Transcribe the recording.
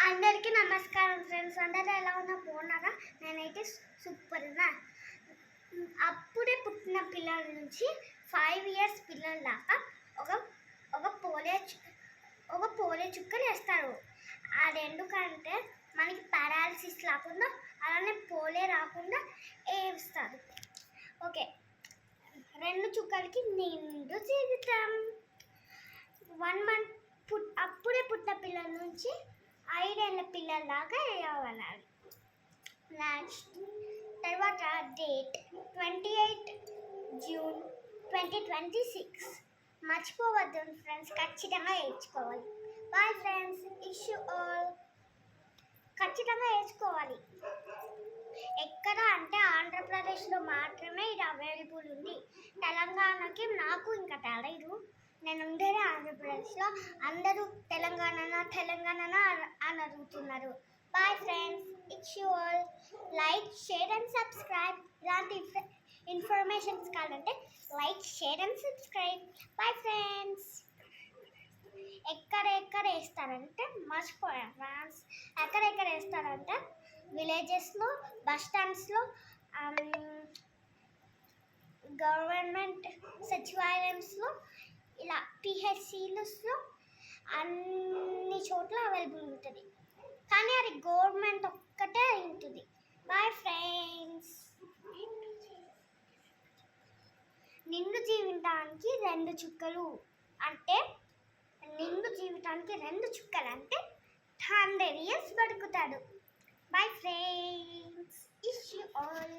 అందరికీ నమస్కారం ఫ్రెండ్స్. అందరూ ఎలా ఉన్నా బాగున్నారా? నేనైతే సూపర్గా. అప్పుడే పుట్టిన పిల్లల నుంచి 5 ఇయర్స్ పిల్లల దాకా ఒక ఒక పోలియో చుక్కలు వేస్తారు. అది ఎందుకంటే మనకి పారాలసిస్ రాకుండా, అలానే పోలియో రాకుండా వేస్తారు. ఓకే, 2 చుక్కలకి నిండు జీవితం. 1 మంత్ అప్పుడే పుట్టిన పిల్లల నుంచి 5 ఏళ్ళ పిల్లల దాకా వేయాలి. నెక్స్ట్ తర్వాత డేట్ 28 జూన్ 2026. మర్చిపోవద్దు ఫ్రెండ్స్, ఖచ్చితంగా వేయించుకోవాలి. Bye friends, issue you. ఖచ్చితంగా వేయించుకోవాలి. ఎక్కడ అంటే ఆంధ్రప్రదేశ్లో మాత్రమే ఇది అవైలబుల్ ఉంది. తెలంగాణకి నాకు ఇంకా తెలియదు. నేను ఉండేది ఆంధ్రప్రదేశ్లో. అందరూ తెలంగాణ అని అడుగుతున్నారు. Bye friends, it's you all. Like, share and subscribe. ఇలాంటి ఇన్ఫర్మేషన్స్ కావాలంటే like, share and subscribe. Bye friends. ఎక్కడ వేస్తారంటే మర్చిపోయాను ఫ్రెండ్స్. ఎక్కడ వేస్తారంటే విలేజెస్లో, బస్ స్టాండ్స్లో, గవర్నమెంట్ సచివాలయంలో, ఇలా పిహెచ్సిలో అన్ని చోట్ల అవైలబుల్ ఉంటుంది. కానీ అది గవర్నమెంట్ ఒక్కటే ఉంటుంది. Boy friends. నిండు జీవితానికి 2 చుక్కలు అంటే 100 ఇయర్స్ బతుకుతాడు. Boy friends, issue all.